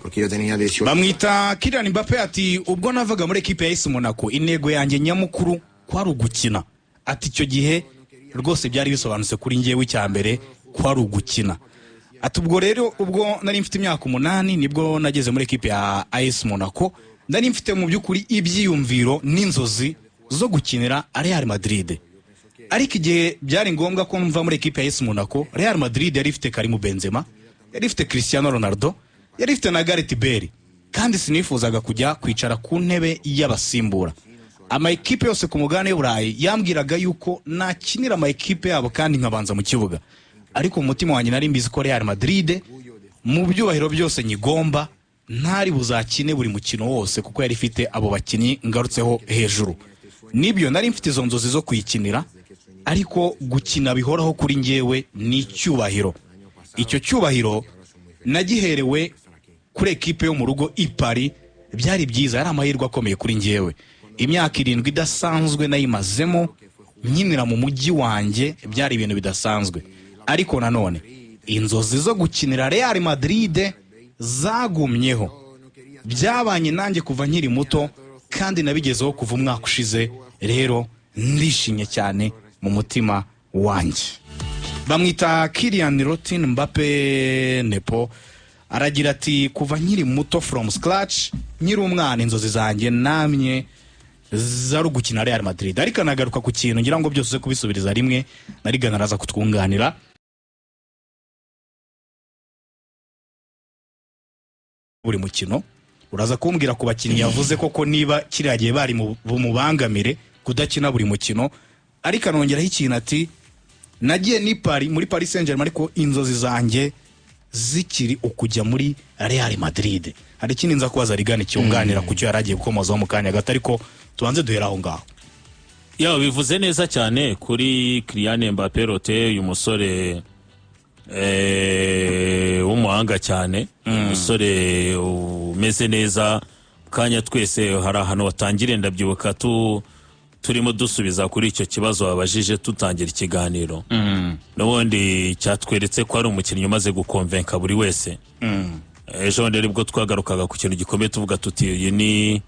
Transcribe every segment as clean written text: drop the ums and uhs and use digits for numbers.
porque yo tenía 18. Bamwita Kylian Mbappé ati ubwo navaga muri equipe ya AS Monaco intego yanjye nyamukuru kwari ugukina. Ati icyo gihe rwose byari bisobanutse kuri njyewe cyambere kwari ugukina. Ati ubwo rero ubwo nari mfite imyaka 8 nibwo nageze muri equipe ya AS Monaco, nari mfite mu byukuri ibyiyumviro n'inzozi zo gukinira Real Madrid. Ariko igihe byari ngombwa ko mva muri equipe ya AS Monaco, Real Madrid yari ifite Karim Benzema, yari ifite Cristiano Ronaldo, yari ifite na Gareth Bale, kandi sinifuzaga kujya kwicara ku ntebe y'abasimbura. Ama equipe yose ku mugane y'Uburayi yambwiraga yuko nakinira ama equipe yabo kandi nkabanza mu kibuga. Ariko umutima wanjye nari mbizi ko Real Madrid mu byubahiro byose nyigomba ntari buzakine buri mukino wose kuko yari ifite abo bakinyi ngarutseho hejuru. Nibyo nari mfite izo nzozi zo kuyikinira, ariko gukina bihoraho kuri njyewe ni cyubahiro. Icyo cyubahiro nagiherewe kuri equipe yo mu rugo i Paris, byari byiza, yari amahirwe akomeye kuri njyewe. Imyaka 7 idasanzwe nayimazemo nkinira mu mujyi wanjye, byari ibintu bidasanzwe. Ariko nanone inzozi zo gukinira Real Madrid zagumyeho, byabanye nanjye kuva nkiri muto kandi nabigezeho kuva umwaka ushize. Rero ndishimye cyane mu mutima wanjye. Bamwita Kylian Rotin Mbappé Nepo aragira ati kuva nkiri muto from scratch, nkiri umwana inzozi zanjye namye zaru gukina Real Madrid. Ariko nagaruka ku kintu ngira ngo byose kubisubiriza rimwe, narigana araza kutwunganira. Buri mukino uraza kumbwira ku bakinnyi yavuze koko niba kiragiye bari mu mubangamire kudakina buri mukino. Ariko anongeraho ikintu ati nagiye ni Paris muri Paris Saint-Germain, ariko inzozi zanjye zikiri ukujya muri Real Madrid. Hari ikindi nza kubaza Rigani cyunganira ku cyo yaragiye gukomozaho mu kanya gato, ariko tubanze duhera aho ngaho. Yawe bivuze neza cyane kuri Kylian Mbappé Rote, uyu musore w'umuhanga cyane, umusore umeze neza. Kanya twese hari ahantu watangire ndabyibuka turimo dusubiza kuri icyo kibazo wabajije tutangira ikiganiro. N'ubundi cyatweretse ko ari umukinnyi umaze gukonvenka buri wese. Ejo ndere bwo twagarukaga ku kintu gikomeye tuvuga tuti iyi ni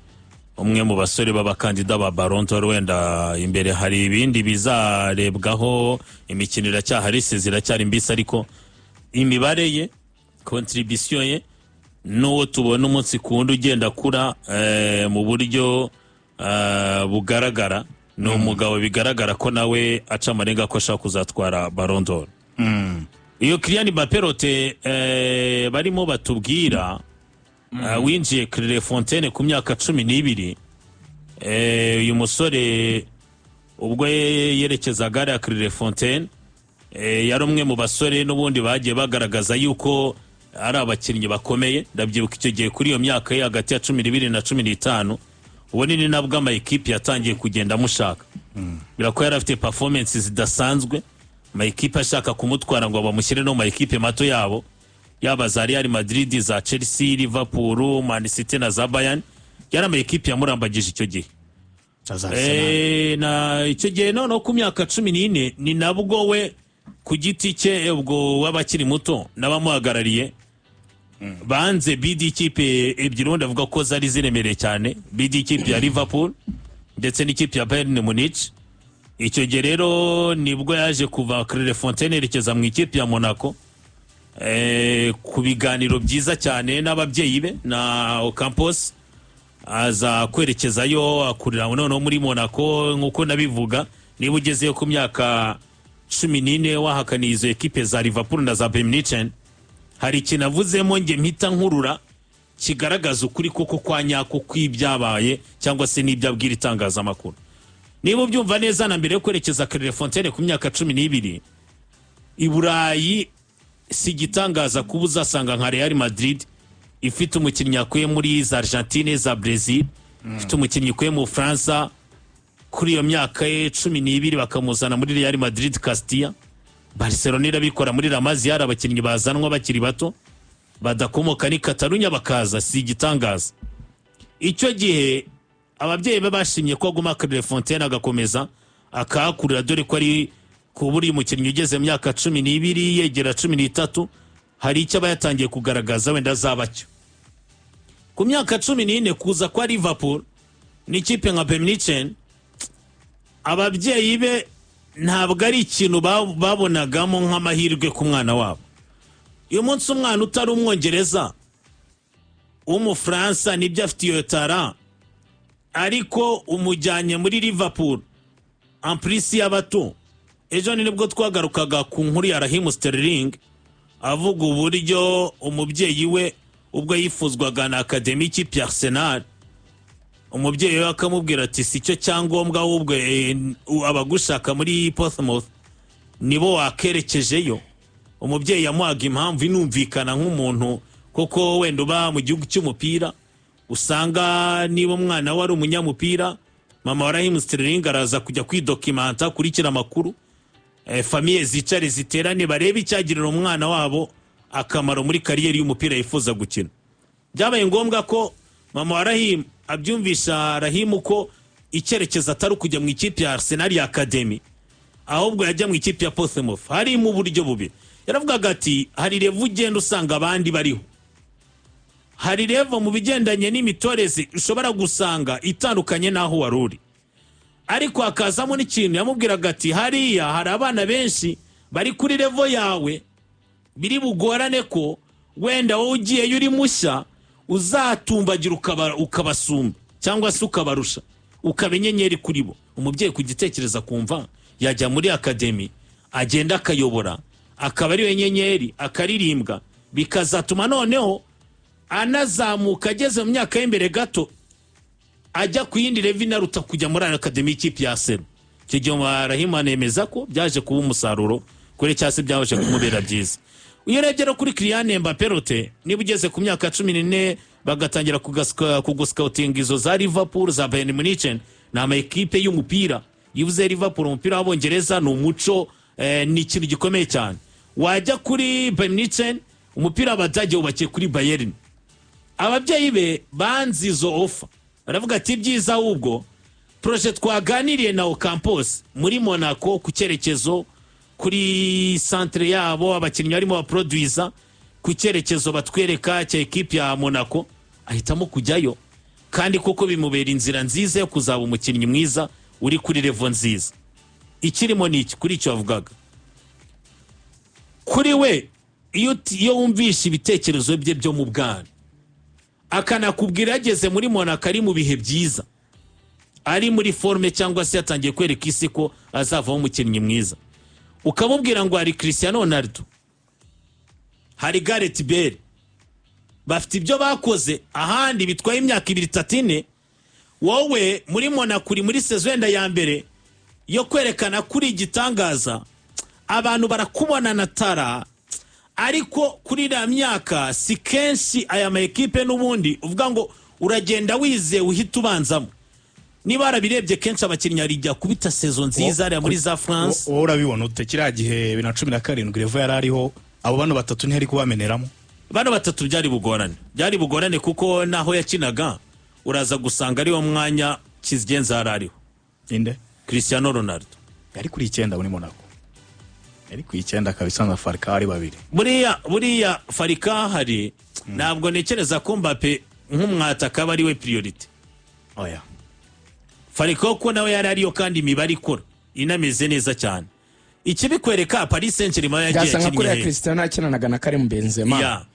umwe mu basore b'abakandida ba Ballon d'Or, wenda imbere hari ibindi bizarebwaho, imikino iracyahari, ziracyari mbisi, ariko imibare ye, contribution ye n'uwo tubona umunsi kundi ugenda kura mu buryo bugaragara, ni umugabo bigaragara ko nawe aca amarenga ko ashaka kuzatwara Ballon d'Or. Iyo Kylian Mbappé Rote barimo batubwira winjiye Clairefontaine ku myaka 12. Uyu musore ubwo yerekezaga ya Clairefontaine yari umwe mu basore n'ubundi bagiye bagaragaza yuko ari abakinnyi bakomeye. Ndabyibuka icyo gihe kuri iyo myaka ye hagati ya 12 na 15, ubone ni nabwo ama equipe yatangiye kugenda mushaka. Birako yari afite performance zidasanzwe, ama equipe ashaka kumutwara ngo bamushyire no ma equipe mato yabo, yaba za Real Madrid, za Chelsea, Liverpool, Man City na za Bayern. Yari ama equipe yamurambagije icyo gihe. Na icyo gihe no ku myaka 14 ni nabwo we ku giti cye ubwo wabakiri muto n'abamuhagarariye banze bidi ikipe ebyiri, ndavuga ko zari ziremereye cyane, bidi ikipe ya Liverpool ndetse n'ikipe ya Bayern Munich. Icyo gihe rero nibwo yaje kuva Clairefontaine yerekeza mu ikipe ya Monaco, ku biganiro byiza cyane n'ababyeyi be na Ocampos, aza kwerekezayo akurira noneho muri Monaco. Nk'uko nabivuga, niba ugezeyo ku myaka 14 wahakaniye izo ekipe za Liverpool na za Bayern Munich, hari ikintu avuzemo nge mpita nkurura kigaragaza ukuri koko kwa nyako kw'ibyabaye cyangwa se n'ibyabwira itangazamakuru. Niba ubyumva neza, na mbere yo kwerekeza Clairefontaine ku myaka 12 i Burayi, si gitangaza kuba uzasanga nka Real Madrid ifite umukinnyi yakuye muri za Argentine, za Brazil, ifite umukinnyi yakuye mu Fransa. Kuri iyo myaka ye 12 bakamuzana muri Real Madrid Castilla. Barcelona irabikora muri La Masia, abakinnyi bazanwa bakiri bato badakomoka ni Catalunya bakaza, si gitangaza. Icyo gihe ababyeyi be bashimye ko aguma Clairefontaine agakomeza akakurira, dore ko ari kuburi umukinnyi ugeze mu myaka 12 yegera 13, hari icyo abayatangiye kugaragaza wenda zabacyo. ku myaka 14 kuza kwa Liverpool n'ikipe nka Bayern Munich, ababyeyi be ntabwo ari ikintu babonagamo nk'amahirwe ku mwana wabo. Uyu munsi umwana utari umwongereza w'umufaransa nibyo afite iyo tara, ariko umujyanye muri Liverpool amprisi y'abato. Ejo nibwo twagarukaga ku nkuru ya Raheem Sterling avuga uburyo umubyeyi we ubwo yifuzwaga na akademi y'ikipe Arsenal, umubyeyi we akamubwira ati si cyo cyangombwa, ahubwo abagushaka muri Portsmouth nibo wakerekejeyo. Umubyeyi yamuhaga impamvu inumvikana nk'umuntu koko wenda uba mu gihugu cy'umupira, usanga niba umwana we ari umunyamupira, mama wa Raheem Sterling araza kujya kwidokimanta kurikira amakuru, famiye zicare ziterane barebe icyagirira umwana wabo akamaro muri kariyeri y'umupira yifuza gukina. Byabaye ngombwa ko mama wa Raheem abyumvisha Raheem ko icyerekezo atari kujya mu ikipe ya Arsenal ya Academy, ahubwo yajya mu ikipe ya Portsmouth. Hari mu buryo bubi, yaravugaga ati hari revu ugenda usanga abandi bariho, hari revu mu bigendanye n'imitoreze ushobora gusanga itandukanye n'aho wari uri, ariko hakazamo n'ikintu yamubwiraga ati hariya hari abana benshi bari kuri revo yawe, biri bugorane ko wenda wowe ugiyeyo uri mushya uzatumbagira ukabasumba cyangwa se ukabarusha, ukaba inyenyeri kuri bo. Umubyeyi kugitekereza kumva yajya muri Academy, agenda akayobora, akaba ari we nyenyeri, akaririmbwa, bikazatuma noneho anazamuka ageze mu myaka y'imbere gato ajya ku yindi revi naruta kujya muri Academy y'ikipe ya Arsenal. Icyo gihe Raheem anemeza ko byaje kuba umusaruro kuri cyase byaje kumubera byiza. Uyerebye no kuri Kylian Mbappé rote, niba ugeze ku myaka 14 bagatangira kuguscouting izo za Liverpool za Bayern Munich na ama equipe y'umupira. Yivuze Liverpool umupira w'Abongereza ni umuco, ni ikintu gikomeye cyane. Wajya kuri Bayern Munich umupira abadage ubakiye kuri Bayern. Ababyeyi be banzi izo offer, baravuga ati byiza ahubwo project twaganiriye na Ocampos muri Monaco ku cyerekezo kuri centre yabo abakinnyi barimo baproduiza ku cyerekezo batwereka cya equipe ya Monaco, ahitamo kujyayo kandi koko bimubera inzira nziza yo kuzaba umukinnyi mwiza uri kuri level nziza. Ikirimo niki kuri icyo avugaga kuri we, iyo wumvisha ibitekerezo bye byo mu bwana, akanakubwira ageze muri Monaco ari mu bihe byiza, ari muri forme cyangwa se yatangiye kwereka isi ko azavaho umukinnyi mwiza, ukamubwira ngo hari Cristiano Ronaldo, hari Gareth Bale, bafite ibyo bakoze ahandi bitwaye imyaka 2-3, wowe muri Monaco uri muri saison ya mbere yo kwerekana kuri igitangaza, abantu barakubona na tara, ariko kuri iriya myaka si kenshi aya ma ekipe n'ubundi uvuga ngo uragenda wize uhita ubanzamo. Niba arabirebye kenshi abakinnyi arijya kubita saison nziza ari muri za France. Wowe urabibona ute kiriya gihe 2017 Revo yari ariho, abo bano batatu ntihari kubameneramo? Bano batatu byari bugorane kuko naho yakinaga uraza gusanga ari wo mwanya Kizigenza ariho. Inde? Cristiano Ronaldo yari kuri 9 muri Monaco, yari ku 9 kabisa na Falcao ari babiri. Buriya Falcao hari, ntabwo nekereza ko Mbappé nk'umwataka bari we priority. Oya, Falcao ko nawe yari ariyo kandi imibare ikora inameze neza cyane. Ikibikwereka Paris Saint-Germain yagiye cyane kuri ya Cristiano akinanaga na Karim Benzema. Yeah.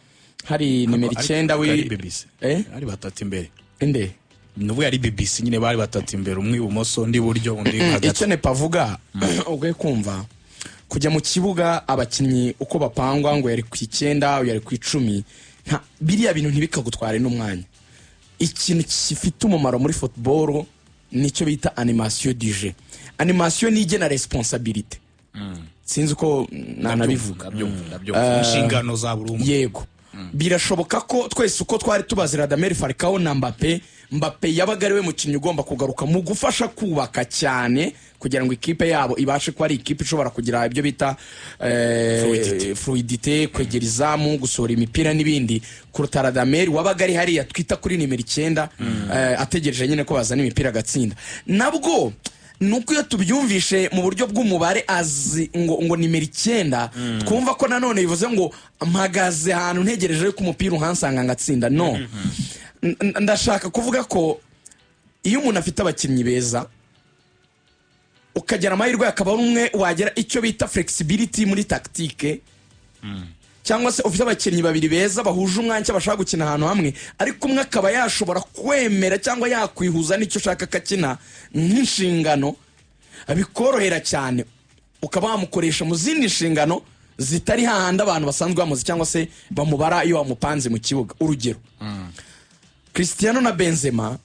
Hari nimero 9 ari batatu imbere. Inde nubu yari BBC nyine bari batatu imbere, umwe ibumoso undi buryo undi hagati. Icyo ne pavuga ubwe kumva kujya mu kibuga abakinnyi uko bapangwa ngo yari ku 9 yari ku 10, nta biriya bintu ntibikagutware n'umwanya. Ikintu gifite umumaro muri football nicyo bita animation du jeu. Animation ni igena responsabilité. Sinzi uko nanabivuga. Inshingano za buri umwe. Yego. Birashoboka ko twese uko twari tubazi Radamel Falcao na Mbappé yabaga ariwe mukinnyi ugomba kugaruka mu gufasha kubaka cyane kugira ngo ikipe yabo ibashe ko ari ikipe ishobora kugira ibyo bita fluidité, kwegera izamu, gusohora imipira n'ibindi. Kuruta Radamel wabaga ari hariya twita kuri nimero 9 ategereje nyine ko bazana imipira gatsinda. Nabwo nuko iyo tubyumvishe mu buryo bw'umubare azi ngo nimero 9 twumva ko nanone bivuze ngo mpagaze ahantu ntegereje ko umupira uhansanga ngatsinda. No, ndashaka kuvuga ko iyo umuntu afite abakinnyi beza ukagera amahirwe akaba ari umwe wagera icyo bita flexibility muri tactique cyangwa se ufite abakinnyi babiri beza bahuje umwanya bashaka gukina ahantu hamwe ariko umwe akaba yashobora kwemera cyangwa yakwihuza n'icyo ushaka akakina nk'inshingano bikorohera cyane ukaba wamukoresha mu zindi nshingano zitari hahandi abantu basanzwe bamuzi cyangwa se bamubara iyo wamupanze mu kibuga. Urugero Cristiano na Benzema,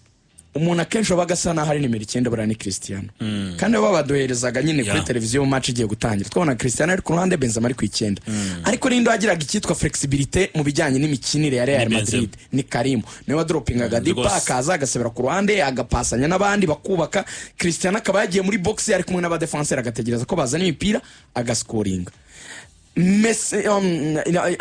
umuntu akenshi wabaga asa naho ari nimero 9 buriya ni Cristiano, kandi baba baduherezaga nyine kuri televiziyo mu match igiye gutangira twabona Cristiano ari ku ruhande, Benzema ari ku 9, ariko nindo agiraga icyitwa flexibility mu bijyanye n'imikinire ya Real Madrid ni Karim niwe wadropingaga Dipa akaza agasebera ku ruhande agapasanya n'abandi bakubaka. Cristiano akaba yagiye muri box ari kumwe n'aba defenseur agategereza ko bazana imipira agascoringa.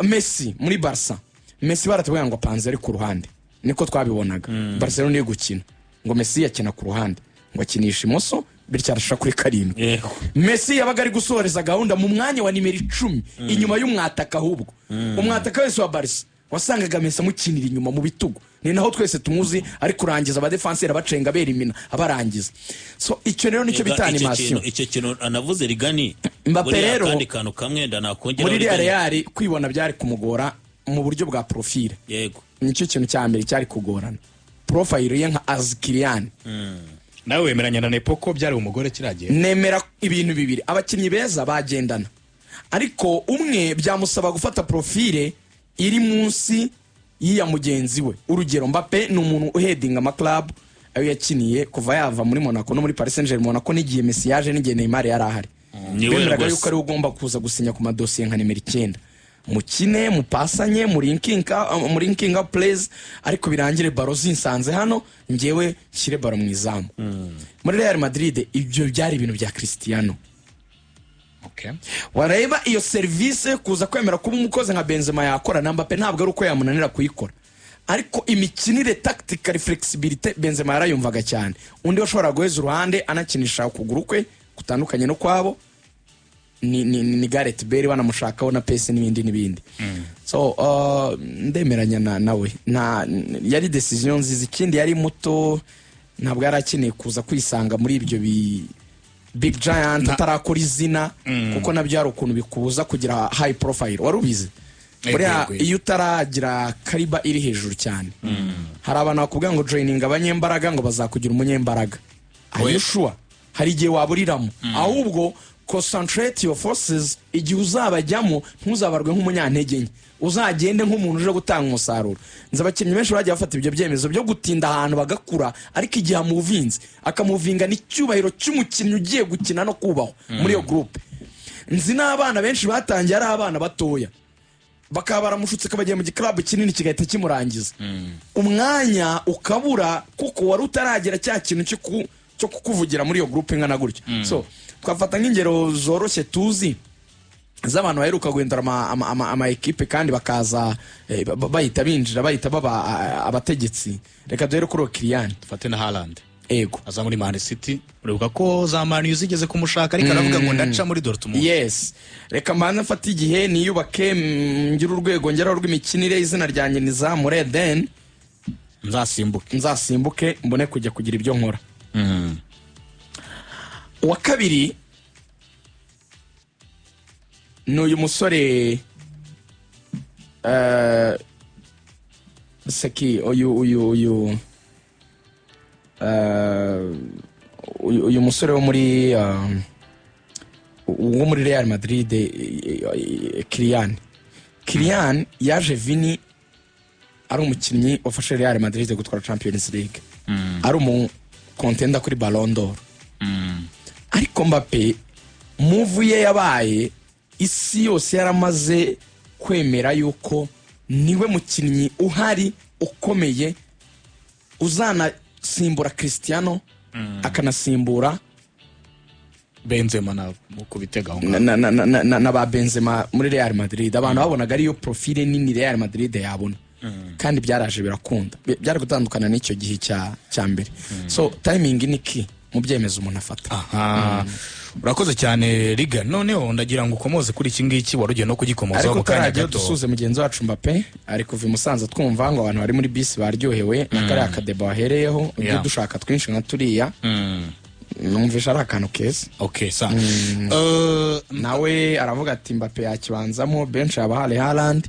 Messi muri Barca, Messi baratubwira ngo apanze ari ku ruhande, niko twabibonaga. Barcelona iri gukina ngo Messi yakina ku ruhande ngo akinisha imoso bityo arashaka kuri karindwi. Messi yabaga ari gusoreza gahunda mu mwanya wa nimero 10 inyuma y'umwataka, ahubwo umwataka wese wa Barca wasangaga Messi amukinira inyuma mu bitugu, ni naho twese tumuzi ari kurangiza aba defenseur bacenga berimina abarangiza. So icyo rero nicyo bita animation. Icyo kintu anavuze Rigani Mbappe rero kandi kantu kamwe ndanakongera muri Real kwibona byari kumugora mu buryo bwa profile. Yego, nicyo kintu cya mbere cyari kugorana profile ye nka Azkilian. Nawe wemeranya na Nepo ko byari umugore kiragiye? Nemera ibintu bibiri, abakinnyi beza bagendana ariko umwe byamusaba gufata profile iri munsi yiya mugenzi we. Urugero Mbappe ni umuntu uhedinga ama club ayo yakiniye kuva yava muri Monaco no muri Paris Saint-Germain. Monaco nigiye Messi yaje n'igihe Neymar yari ahari, bemeraga yuko ari ugomba kuza gusinya ku madosiye nka nimero 9, mukine mupasanye muri nkinga plays ariko birangire baro zinsanze hano ngewe shire baro mu izamu. Muri Real Madrid ibyo byari ibintu bya Cristiano. Wareba iyo service kuza kwemera kuba umukozi nka Benzema yakora na Mbappe ntabwo ari uko yamunanira kuyikora, ariko imikinire tactical flexibility Benzema yarayumvaga cyane. Undi washobora guheza uruhande anakinisha ukuguru kwe kutandukanye no kwabo ni Gareth Bale banamushakaho na PS n'ibindi. So ndemeranya nawe yari decision nziza. Ikindi yari muto, ntabwo yarakeneye kuza kwisanga muri ibyo big giant atarakora izina, kuko nabyo ari ukuntu bikubuza kugira high profile. Warubize buriya iyo utaragira kariba iri hejuru cyane, hari abantu bakubwira ngo joining abanyembaraga ngo bazakugira umunyembaraga. Are you sure? Hari igihe waburiramo, ahubwo concentrate your forces. Igihe uzabajyamo ntuzabarwe nk'umunyantege nke, uzagende nk'umuntu uje gutanga umusaruro. Nza abakinnyi benshi bagiye bafata ibyo byemezo byo gutinda ahantu bagakura, ariko igihe amuvinze akamuvinga n'icyubahiro cy'umukinnyi ugiye gukina no kubaho muri iyo groupe. Nzi n'abana benshi batangiye ari abana batoya bakaba baramushutse kabagiye mu giklabu kinini kigahita kimurangiza umwanya ukabura, kuko wari utaragera cya kintu cyo kukuvugira muri iyo groupe nkana gutyo. So twafata nk'ingero zoroshye tuzi z'abantu baheruka guhindura ama equipe kandi bakaza bahita binjira bahita baba abategetsi. Reka duhere kuri Kylian, dufate na Haaland. Ego aza muri Man City, uribuka ko za Man U zigeze kumushaka ariko aravuga ngo ndaca muri Dortmund. Yes, reka mbanza mfata igihe niyubake ngira urwego ngeraho rw'imikinire, izina ryanjye ni Zamure, then nzasimbuke mbone kujya kugira ibyo nkora. Uwa kabiri n'uyu musore Seki uyu musore wo muri Real Madrid, Kylian yaje Vini ari umukinnyi wafashe Real Madrid gutwara Champions League, ari umu contender kuri Ballon d'Or. Ariko Mbappe move ye yabaye isi yose yaramaze kwemera yuko niwe mukinnyi uhari ukomeye uzanasimbura Cristiano akanasimbura Benzema na mukubitega na ba Benzema muri Real Madrid. Abantu babonaga ari yo profile nini Real Madrid yabona, kandi byaraje birakunda, byari gutandukana n'icyo gihe cya mbere. So timing ni key mu byemezo umuntu afata. urakoze cyane Riga. Noneho ndagira ngo ukomoze kuri iki ngiki wari ugiye no kugikomozaho ariko mu kanya utaragiye gato. dusuze mugenzi wacu Mbappe ari kuva i Musanze twumva ngo abantu bari muri bisi baryohewe na kariya kadeba wahereyeho ibyo Yeah. dushaka twinshi nka turiya numvisha ari akantu keza. Okay, sa. Nawe aravuga ati Mbappe yakibanzamo bench yaba hari Haaland.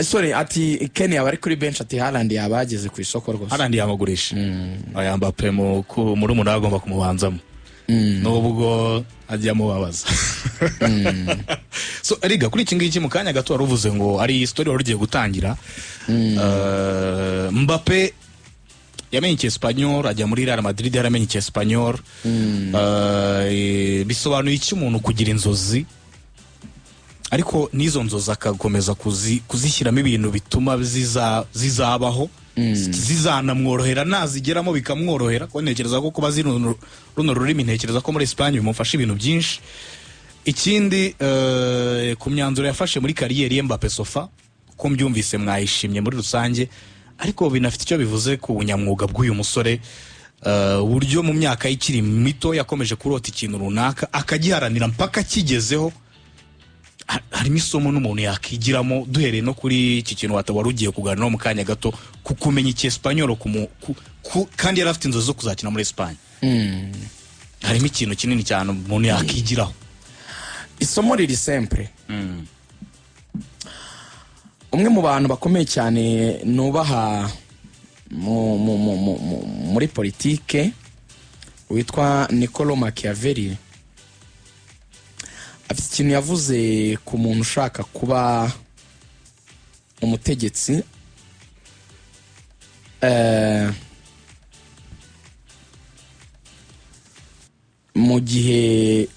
Sorry ati Ken yaba ari kuri bench ati Haaland yaba ageze ku isoko rwose. Haaland yamugurisha. Aya Mbappe muri umuntu agomba kumubanzamo. Nubwo ajya mubabaza. So Riga, kuri iki ngiki mu kanya gato waruvuze ngo ari story wari ugiye gutangira. Mbappe yamenye Espanyol ajya muri Real Madrid, yaramenye Espanyol. Bisobanuye iki umuntu kugira inzozi ariko n'izo nzozi akakomeza kuzishyiramo ibintu bituma zizabaho, zizanamworohera, nazigeramo bikamworohera. Ko ntekereza ko kuba runo rurimi, ntekereza ko muri Espagne bimufasha ibintu byinshi. Ikindi ku myanzuro yafashe muri kariyeri ye Mbappe Sofa, ko mbyumvise mwayishimye muri rusange, ariko binafite icyo bivuze ku bunyamwuga bw'uyu musore, uburyo mu myaka y'ikiri mito yakomeje kurota ikintu runaka akagiharanira mpaka kigezeho. Harimo isomo n'umuntu yakigiramo, duhereye no kuri iki kintu wari ugiye kuganiraho mu kanya gato, kumenya Icyesipanyolo kandi yari afite inzozi zo kuzakina muri Espagne. Harimo ikintu kinini cyane umuntu yakigiraho. Isomo riri simple. Umwe mu bantu bakomeye cyane nubaha muri politike witwa Niccolo Machiavelli afite ikintu yavuze ku muntu ushaka kuba umutegetsi. Mu gihe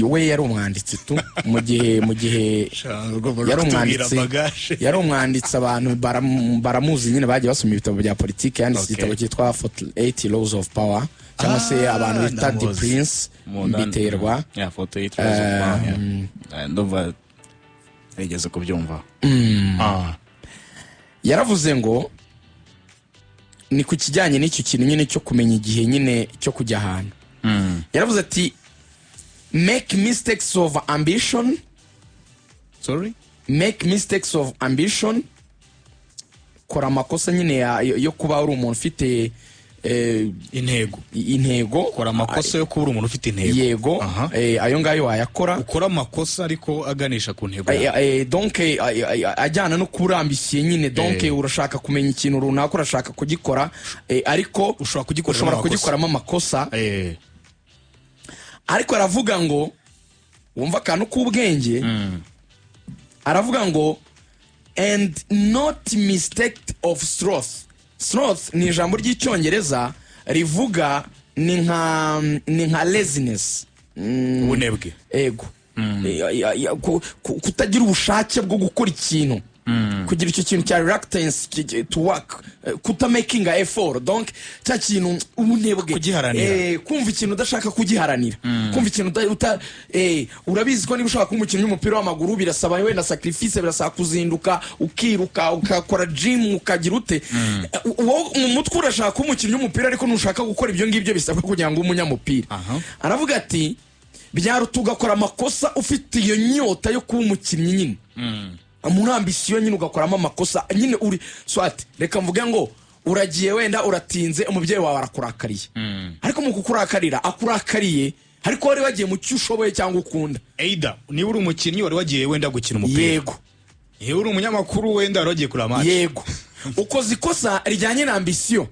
we yari umwanditsi tu mu gihe yari umwanditsi abantu baramuzi nyine, bagiye basoma ibitabo bya politike. Yanditse igitabo cyitwa 48 Laws of Power, cyangwa se abantu bita The Prince mbiterwa. 48 Laws of Power. Ndumva nigeze kubyumva. Yaravuze ngo ni ku kijyanye n'icyo kintu nyine cyo kumenya igihe nyine cyo kujya ahantu. Yaravuze ati make mistakes of ambition. Sorry? Make mistakes of ambition. Kora amakosa nyine yo kuba uri umuntu ufite intego. Kora amakosa yo kuba uri umuntu ufite intego. Yego. Ayo ngayo wayakora. Ukora amakosa ariko aganisha ku ntego. Donc ajyana no kurambishye nyine. Donc urashaka kumenya ikintu runaka, urashaka kugikora, ariko ushobora kugikoramo amakosa. Ariko aravuga ngo wumva akantu k'ubwenge. Aravuga ngo and not mistake of sloth. Sloth ni ijambo ry'icyongereza rivuga ni nka laziness, ubunebwe. Ego. Kutagira ubushake bwo gukora ikintu, kugira icyo kintu cya reluctance to work, making a effort. Donc cya kintu ubunebwe, kugiharanira, kumva ikintu udashaka kugiharanira, kumva ikintu urabizi ko niba ushaka kuba umukinnyi w'umupira w'amaguru birasaba wenda sacrifice, birasaba kuzinduka, ukiruka, ukakora gym, ukagira ute. Mu mutwe urashaka kuba umukinnyi w'umupira ariko ntushaka gukora ibyo ngibyo bisabwa kugira ngo umunyamupira. Aravuga ati byaruta ugakora amakosa ufite iyo nyota yo kuba umukinnyi nyine, muri ambisiyo nyine ugakoramo amakosa nyine uri swati. Reka mvuge ngo uragiye wenda uratinze, umubyeyi wawe arakurakariye, ariko mu kukurakarira akurakariye ariko wari wagiye mu cyo ushoboye cyangwa ukunda. Eida niba uri umukinnyi wari wagiye wenda gukina umupira. Yego. Yewe uri umunyamakuru wenda wari wagiye kuri match. Yego. Ukoze ikosa rijyanye na ambisiyo,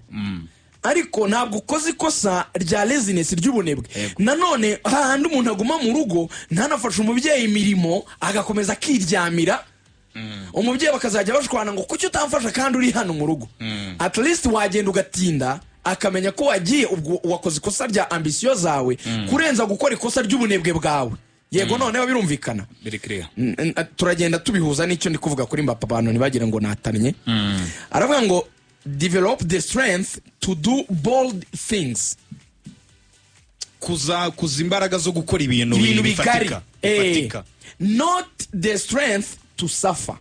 ariko ntabwo ukoze ikosa rya laziness, ry'ubunebwe. Nanone hahandi umuntu aguma mu rugo ntanafashe umubyeyi imirimo agakomeza akiryamira, umubyeyi bakazajya bashwana ngo kuki utamfasha kandi uri hano mu rugo. At least wagenda ugatinda akamenya ko wagiye ubwo wakoze ikosa rya ambisiyo zawe kurenza gukora ikosa ry'ubunebwe bwawe. Yego. Noneho birumvikana. Turagenda tubihuza n'icyo ndi kuvuga kuri Mbappe, abantu ntibagira ngo natanye. Aravuga ngo develop the strength to do bold things. Kuza imbaraga zo gukora ibintu bifatika. Not the strength to suffer.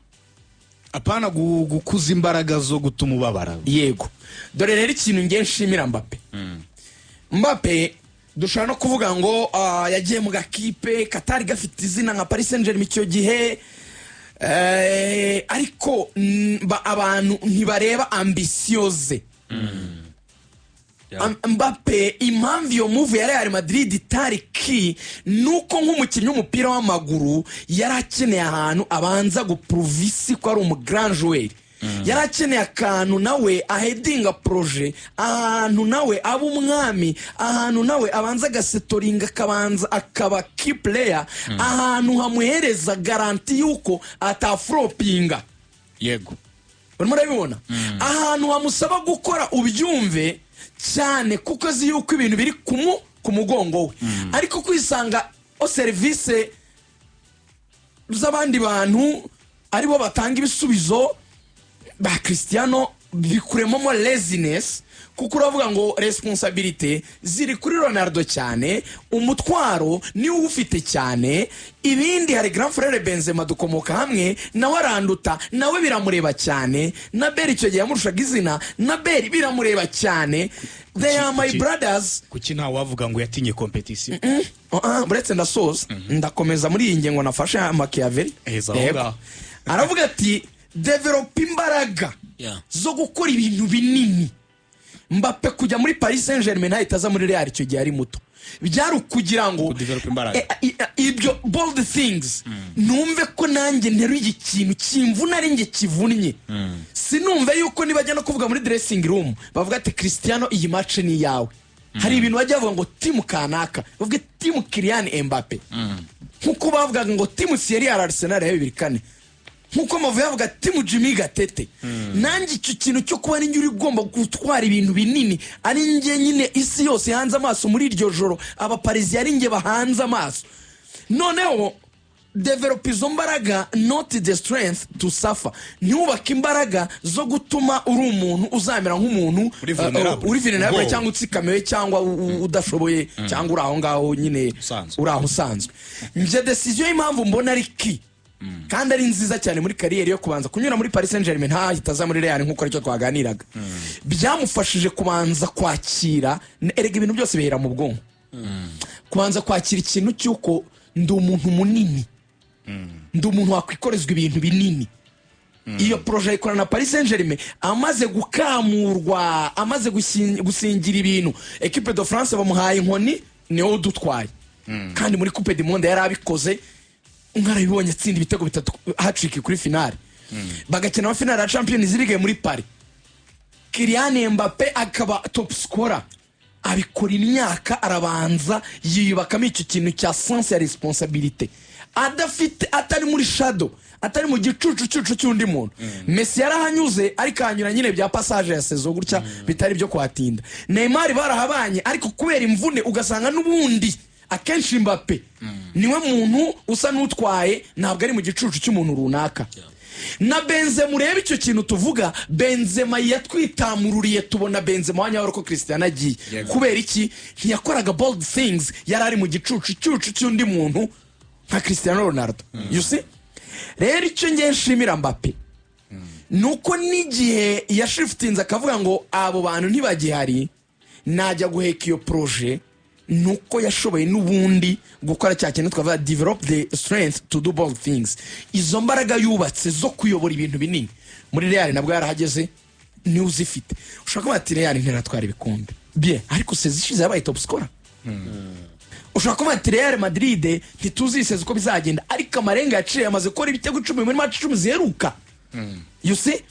Apana gukuza imbaraga zo gutuma ubabara. Yego. Dore rero ikintu ngiye nshimira Mbappe. Mbappe dushobora no kuvuga ngo yagiye mu gakipe katari gafite izina nka Paris Saint-Germain icyo gihe, ariko abantu ntibareba ambisiyo ze. Mbappe impamvu iyo move ya Real Madrid itari ki nuko nk'umukinnyi w'umupira w'amaguru yari akeneye ahantu abanza guprovisi ko ari grand joueur. Yari akeneye akantu nawe ahedinga projet, ahantu nawe aba umwami, ahantu nawe abanza agasetoringa akabanza akaba key player, ahantu hamuhereza garanti yuko atafropinga. Yego, urimo urabibona, ahantu hamusaba gukora ubyumve cyane kuko azi yuko ibintu biri ku mugongo we, ariko kwisanga o service z'abandi bantu aribo batanga ibisubizo ba Cristiano bikuremo laziness, kuko uravuga ngo responsabilité ziri kuri Ronaldo cyane, umutwaro ni ufite cyane, ibindi hari grand frère Benzema dukomoka hamwe nawe aranduta, nawe biramureba cyane, na Beri icyo gihe yamurushaga izina, na Beri biramureba cyane. They are my brothers. Kuki nta wavuga ngo yatinye competition? Buretse ndasoza ndakomeza muri iyi ngengo nafashe Machiavelli. Aravuga ati develop imbaraga zo gukora ibintu binini. Mbappe kujya muri Paris Saint-Germain nta itaza muri Real icyo gihe ari muto, byari ukugira ngo ibyo bold things numve ko nanjye nteru ikintu kimvuna ari nge kivunnye. Sinumve yuko nibajya no kuvuga muri dressing room bavuga ati Cristiano iyi match ni yawe. Hari ibintu bajya bavuga ngo team kanaka, bavuga team Kylian Mbappe, nkuko bavuga ngo team Thierry Arsenal ya 2004, nkuko mavuye avuga timu Jimmy Gatete. Nanjye icyo kintu cyo kuba ninjye uri gomba gutwara ibintu binini, ari nge nyine isi yose hanze amaso muri iryo joro, aba Paris ari nge bahanze amaso. Noneho develop izo mbaraga, not the strength to suffer. Ntubaka imbaraga zo gutuma uri umuntu uzamera nk'umuntu uri vulnerable cyangwa utsikamiwe cyangwa udashoboye cyangwa uri aho ngaho nyine uri aho usanzwe. Nje decision y'impamvu mbona ari ki kandi ari nziza cyane muri kariyeri yo kubanza kunyura muri Paris Saint-Germain nta hitaza muri Real nkuko aricyo twaganiraga, byamufashije kubanza kwakira erega ibintu byose bihera mu bwonko. Kubanza kwakira ikintu cyuko ndi umuntu munini, ndi umuntu wakwikorezwa ibintu binini. Iyo projet ikorana na Paris Saint-Germain amaze gukamurwa, amaze gusingira ibintu, Equipe de France bamuhaye inkoni niho dutwaye, kandi muri Coupe du Monde yari abikoze. Nkarabibonye atsinda ibitego 3 hat-trick kuri finale, bagakina finale ya Champions League muri Paris. Kylian Mbappe akaba top scorer, abikora imyaka arabanza yiyubakamo icyo kintu cya sense ya responsabilité, adafite atari muri shadow, atari mu gicucu cy'undi muntu. Messi yarahanyuze ariko hanyura nyine bya passage ya saison gutya bitari byo kwatinda. Neymar barahabanye ariko kubera imvune ugasanga n'ubundi akenshi Mbappe niwe muntu usa n'utwaye, ntabwo ari mu gicucu cy'umuntu runaka. Na Benzema urebe icyo kintu tuvuga, Benzema yatwitamururiye tubona Benzema wanyahoro ko Cristiano agiye. Kubera iki? Ntiyakoraga bold things, yari ari mu gicucu cy'undi muntu nka Cristiano Ronaldo. You see? Rero icyo ngiye nshimira Mbappe nuko n'igihe yashiftinze akavuga ngo abo bantu ntibagihari najya guheka iyo projet, nuko yashoboye n'ubundi gukora cya kintu twavuga develop the strength to do both things. Izo mbaraga yubatse zo kuyobora ibintu binini muri Real nabwo yarahageze ni uzifite. Ushaka kuba ati Real ntiratwara ibikombe bien, ariko sezishize yabaye top scorer. Ushaka kuba ati Real Madrid ntituziseze uko bizagenda, ariko amarenga yaciye amaze gukora ibitego 10 muri match 10 ziheruka. You see,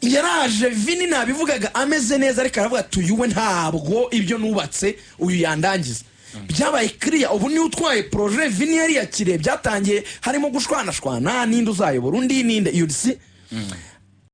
yaraje Vini nabivugaga ameze neza, ariko aravuga tuyuwe ntabwo ibyo nubatse uyu yandangiza. Byabaye clear ubu ni utwaye projet. Vini yari yakire byatangiye harimo gushwana ninde uzayobora undi ninde, you see.